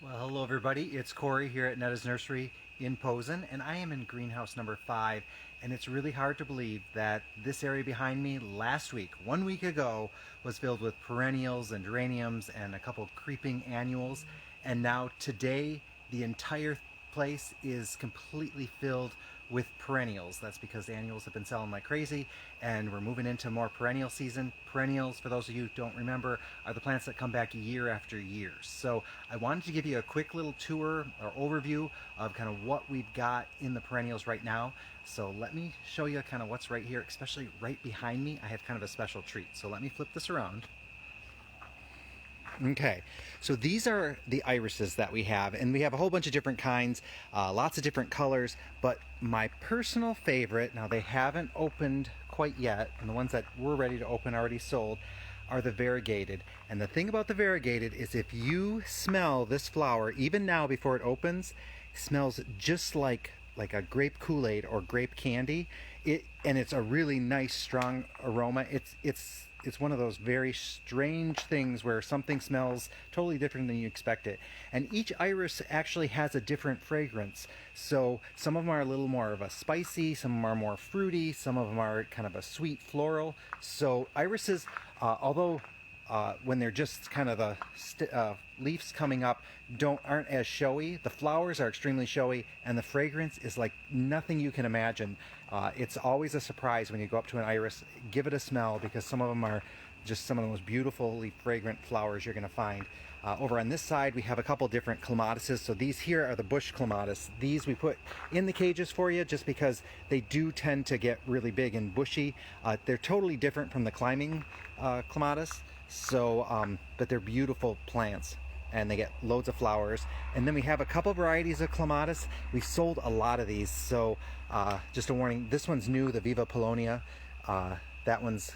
Well, hello everybody. It's Corey here at Netta's Nursery in Posen, and I am in greenhouse number 5. And it's really hard to believe that this area behind me last week, 1 week ago, was filled with perennials and geraniums and a couple of creeping annuals. And now today, the entire place is completely filled with perennials. That's because the annuals have been selling like crazy, and we're moving into more perennial season. Perennials, for those of you who don't remember, are the plants that come back year after year. So I wanted to give you a quick little tour or overview of kind of what we've got in the perennials right now. So let me show you kind of what's right here, especially right behind me. I have kind of a special treat. So let me flip this around. Okay, so these are the irises that we have, and we have a whole bunch of different kinds, lots of different colors, but my personal favorite, now they haven't opened quite yet, and the ones that were ready to open already sold, are the variegated. And the thing about the variegated is if you smell this flower, even now before it opens, it smells just like a grape Kool-Aid or grape candy. And it's a really nice strong aroma. It's one of those very strange things where something smells totally different than you expect it. And each iris actually has a different fragrance. So some of them are a little more of a spicy, some of them are more fruity, some of them are kind of a sweet floral. So irises, although when they're just kind of the leaves coming up aren't as showy, the flowers are extremely showy, and the fragrance is like nothing you can imagine. It's always a surprise when you go up to an iris. Give it a smell, because some of them are just some of the most beautifully fragrant flowers you're going to find. Over on this side we have a couple different clematises. So these here are the bush clematis. These we put in the cages for you just because they do tend to get really big and bushy. They're totally different from the climbing clematis. So, but they're beautiful plants, and they get loads of flowers. And then we have a couple varieties of clematis. We've sold a lot of these, so just a warning, this one's new, the Viva Polonia. That one's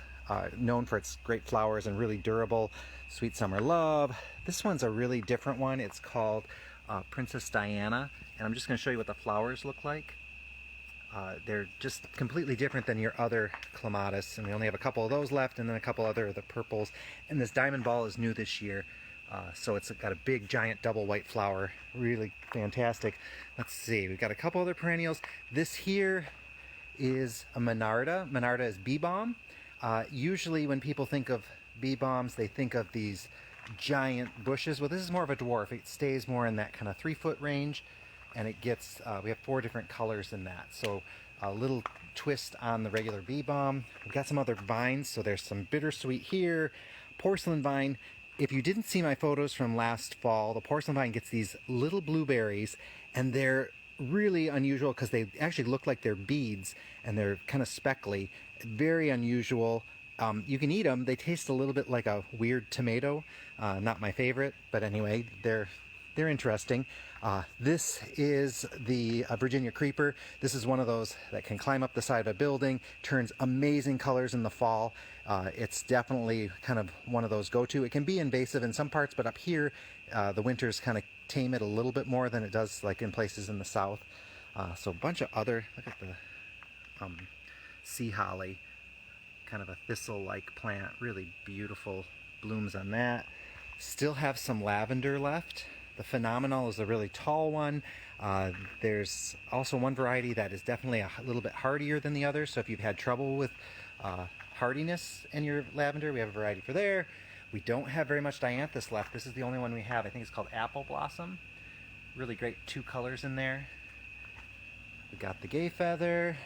known for its great flowers and really durable. Sweet Summer Love. This one's a really different one. It's called Princess Diana, and I'm just going to show you what the flowers look like. They're just completely different than your other clematis, and we only have a couple of those left, and then a couple other of the purples. And this diamond ball is new this year, so it's got a big giant double white flower, really fantastic. Let's see, we've got a couple other perennials. This here is a Monarda. Monarda is bee balm. Usually when people think of bee balms, they think of these giant bushes. Well, this is more of a dwarf. It stays more in that kind of 3-foot range, and it gets, we have 4 different colors in that. So a little twist on the regular bee balm. We've got some other vines, so there's some bittersweet here. Porcelain vine. If you didn't see my photos from last fall, the porcelain vine gets these little blueberries, and they're really unusual because they actually look like they're beads, and they're kind of speckly. Very unusual. You can eat them. They taste a little bit like a weird tomato. Not my favorite, but anyway, they're interesting. This is the Virginia creeper. This is one of those that can climb up the side of a building, turns amazing colors in the fall. It's definitely kind of one of those go-to. It can be invasive in some parts, but up here, the winters kind of tame it a little bit more than it does like in places in the south. So a bunch of other, look at the sea holly, kind of a thistle-like plant, really beautiful blooms on that. Still have some lavender left. The Phenomenal is a really tall one. There's also one variety that is definitely a little bit hardier than the others, so if you've had trouble with hardiness in your lavender, we have a variety for there. We don't have very much dianthus left. This is the only one we have. I think it's called Apple Blossom. Really great 2 colors in there. We got the Gay Feather,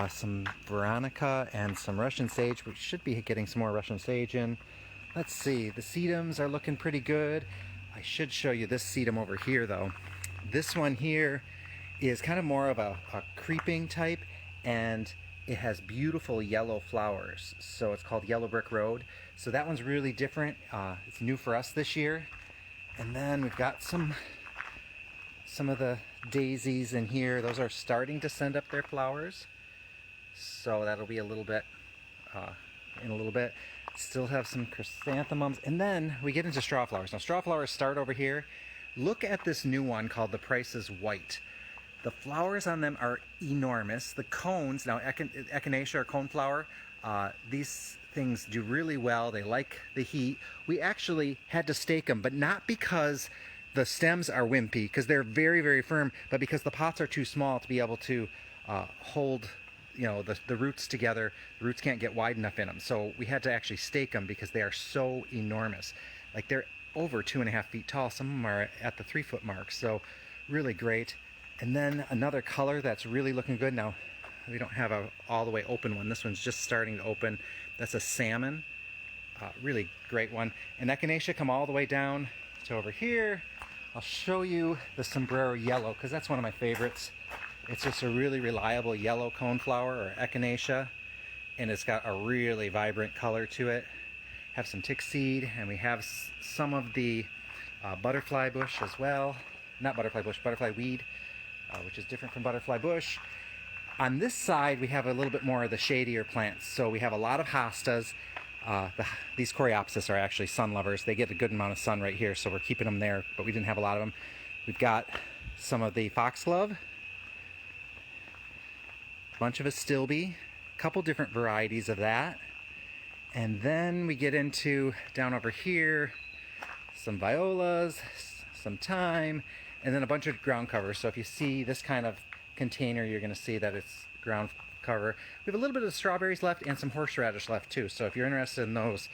some Veronica, and some Russian Sage. We should be getting some more Russian Sage in. Let's see, the sedums are looking pretty good. I should show you this sedum over here though. This one here is kind of more of a creeping type, and it has beautiful yellow flowers. So it's called Yellow Brick Road. So that one's really different. It's new for us this year. And then we've got some of the daisies in here. Those are starting to send up their flowers. So that'll be a little bit, in a little bit. Still have some chrysanthemums, and then we get into straw flowers. Now straw flowers start over here. Look at this new one called the Price is White. The flowers on them are enormous. The cones, now Echinacea or coneflower, these things do really well. They like the heat. We actually had to stake them, but not because the stems are wimpy, because they're very, very firm, but because the pots are too small to be able to hold, you know, the roots together. The roots can't get wide enough in them. So we had to actually stake them because they are so enormous. Like, they're over 2.5 feet tall. Some of them are at the 3-foot mark. So really great. And then another color that's really looking good. Now, we don't have a all the way open one. This one's just starting to open. That's a salmon. Really great one. And Echinacea come all the way down to over here. I'll show you the Sombrero Yellow, because that's one of my favorites. It's just a really reliable yellow coneflower, or Echinacea, and it's got a really vibrant color to it. Have some tick seed, and we have some of the butterfly bush as well. Not butterfly bush, butterfly weed, which is different from butterfly bush. On this side, we have a little bit more of the shadier plants. So we have a lot of hostas. These Coreopsis are actually sun lovers. They get a good amount of sun right here, so we're keeping them there, but we didn't have a lot of them. We've got some of the foxglove, a bunch of astilbe, a couple different varieties of that. And then we get into, down over here, some violas, some thyme, and then a bunch of ground cover. So if you see this kind of container, you're going to see that it's ground cover. We have a little bit of strawberries left and some horseradish left too. So if you're interested in those,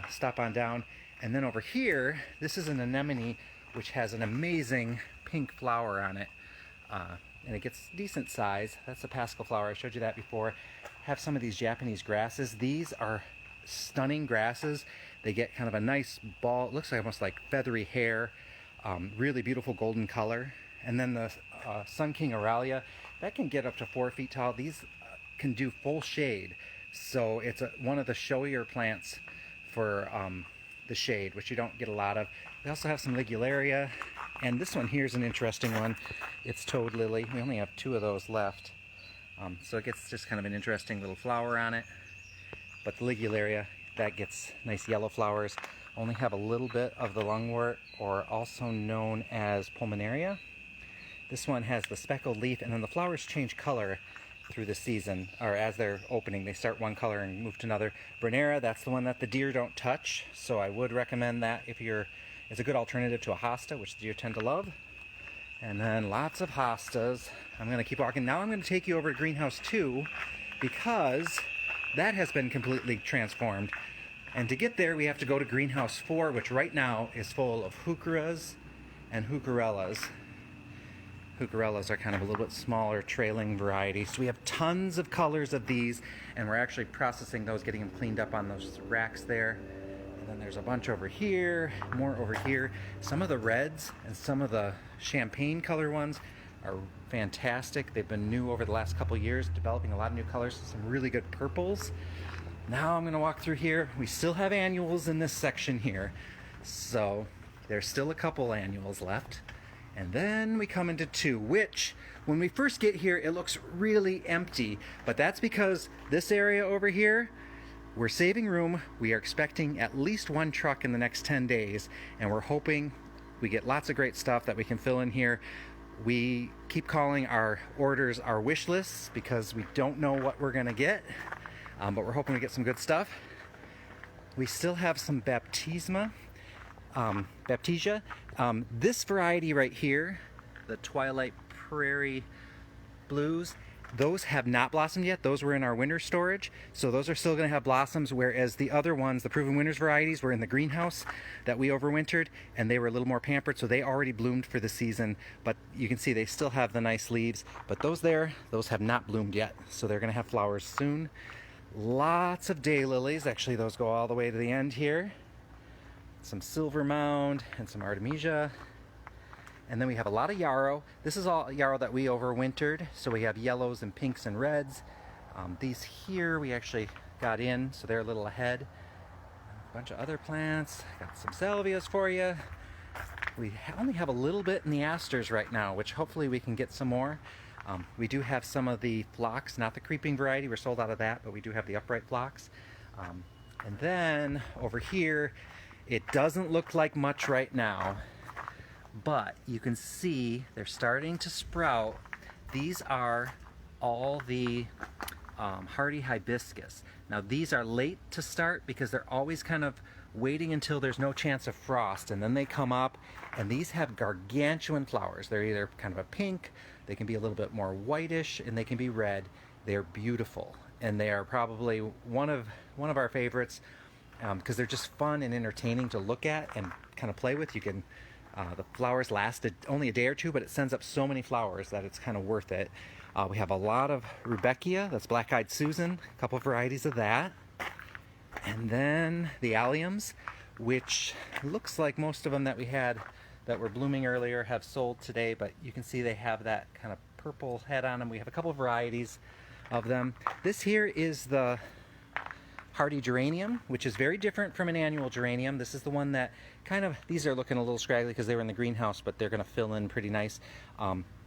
stop on down. And then over here, this is an anemone, which has an amazing pink flower on it. And it gets decent size. That's a pascal flower. I showed you that before. Have some of these Japanese grasses. These are stunning grasses. They get kind of a nice ball. It looks like almost like feathery hair. Really beautiful golden color. And then the Sun King Aurelia, that can get up to 4 feet tall. These can do full shade. So it's one of the showier plants for the shade, which you don't get a lot of. We also have some Ligularia. And this one here is an interesting one. It's toad lily. We only have 2 of those left. So it gets just kind of an interesting little flower on it. But the Ligularia, that gets nice yellow flowers. Only have a little bit of the lungwort, or also known as pulmonaria. This one has the speckled leaf, and then the flowers change color through the season, or as they're opening. They start one color and move to another. Brunera, that's the one that the deer don't touch, so I would recommend that if it's a good alternative to a hosta, which the deer tend to love. And then lots of hostas. I'm going to keep walking. Now I'm going to take you over to Greenhouse 2, because that has been completely transformed. And to get there, we have to go to Greenhouse 4, which right now is full of heucheras and heucherellas. Heucherellas are kind of a little bit smaller, trailing varieties. So we have tons of colors of these, and we're actually processing those, getting them cleaned up on those racks there. And then there's a bunch over here, more over here. Some of the reds and some of the champagne color ones are fantastic. They've been new over the last couple years, developing a lot of new colors, some really good purples. Now I'm going to walk through here. We still have annuals in this section here, so there's still a couple annuals left. And then we come into 2, which when we first get here, it looks really empty, but that's because this area over here, we're saving room. We are expecting at least 1 truck in the next 10 days, and we're hoping we get lots of great stuff that we can fill in here. We keep calling our orders our wish lists because we don't know what we're gonna get, but we're hoping to get some good stuff. We still have some Baptisia. This variety right here, the Twilight Prairie Blues, those have not blossomed yet. Those were in our winter storage, so those are still going to have blossoms, whereas the other ones, the Proven Winners varieties, were in the greenhouse that we overwintered, and they were a little more pampered, so they already bloomed for the season. But you can see they still have the nice leaves, but those have not bloomed yet, so they're going to have flowers soon. Lots of daylilies. Actually, those go all the way to the end here. Some silver mound and some artemisia. And then we have a lot of yarrow. This is all yarrow that we overwintered. So we have yellows and pinks and reds. These here we actually got in, so they're a little ahead. A bunch of other plants. Got some salvias for you. We only have a little bit in the asters right now, which hopefully we can get some more. We do have some of the phlox, not the creeping variety. We're sold out of that, but we do have the upright phlox. And then over here, it doesn't look like much right now, but you can see they're starting to sprout. These are all the Hearty Hibiscus. Now these are late to start because they're always kind of waiting until there's no chance of frost, and then they come up, and these have gargantuan flowers. They're either kind of a pink, they can be a little bit more whitish, and they can be red. They're beautiful, and they are probably one of our favorites because they're just fun and entertaining to look at and kind of play with. You can the flowers last only a day or two, but it sends up so many flowers that it's kind of worth it. We have a lot of Rudbeckia, that's Black-Eyed Susan, a couple of varieties of that. And then the Alliums, which looks like most of them that we had that were blooming earlier have sold today, but you can see they have that kind of purple head on them. We have a couple of varieties of them. This here is the Hardy Geranium, which is very different from an annual geranium. This is the one that kind of, these are looking a little scraggly because they were in the greenhouse, but they're going to fill in pretty nice.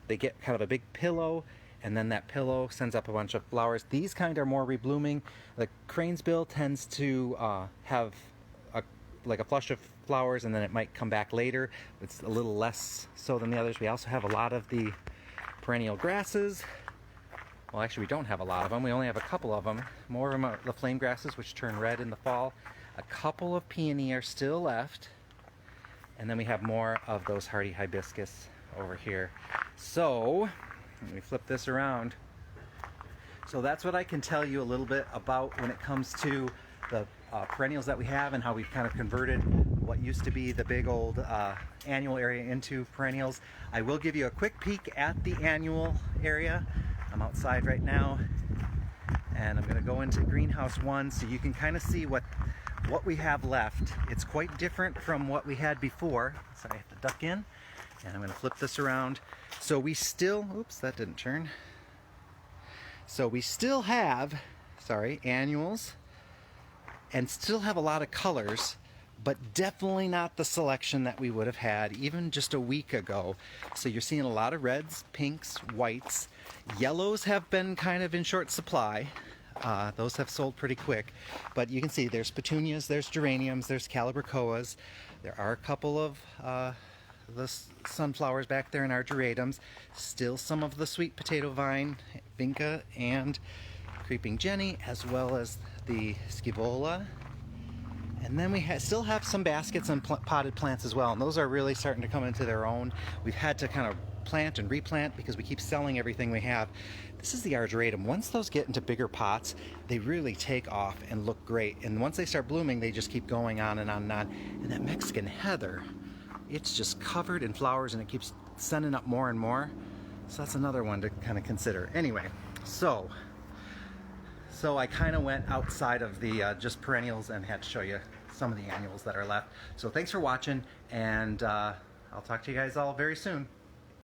They get kind of a big pillow, and then that pillow sends up a bunch of flowers. These kind are more reblooming. The cranesbill tends to have like a flush of flowers, and then it might come back later. It's a little less so than the others. We also have a lot of the perennial grasses. Well, actually, we don't have a lot of them. We only have a couple of them. More of them are the flame grasses, which turn red in the fall. A couple of peony are still left. And then we have more of those hardy hibiscus over here. So, let me flip this around. So that's what I can tell you a little bit about when it comes to the perennials that we have and how we've kind of converted what used to be the big old annual area into perennials. I will give you a quick peek at the annual area. I'm outside right now, and I'm going to go into greenhouse 1 so you can kind of see what we have left. It's quite different from what we had before. So I have to duck in, and I'm going to flip this around. So we still, oops, that didn't turn. So we still have, annuals, and still have a lot of colors, but definitely not the selection that we would have had even just a week ago. So you're seeing a lot of reds, pinks, whites. Yellows have been kind of in short supply. Those have sold pretty quick, but you can see there's petunias, there's geraniums, there's calibrachoas. There are a couple of the sunflowers back there in Argeritums. Still some of the sweet potato vine, vinca, and creeping jenny, as well as the scivola. And then we still have some baskets and potted plants as well, and those are really starting to come into their own. We've had to kind of plant and replant because we keep selling everything we have. This is the Argeritum. Once those get into bigger pots, they really take off and look great. And once they start blooming, they just keep going on and on and on. And that Mexican heather, it's just covered in flowers, and it keeps sending up more and more. So that's another one to kind of consider. Anyway, so I kind of went outside of the just perennials and had to show you some of the annuals that are left. So thanks for watching, and I'll talk to you guys all very soon.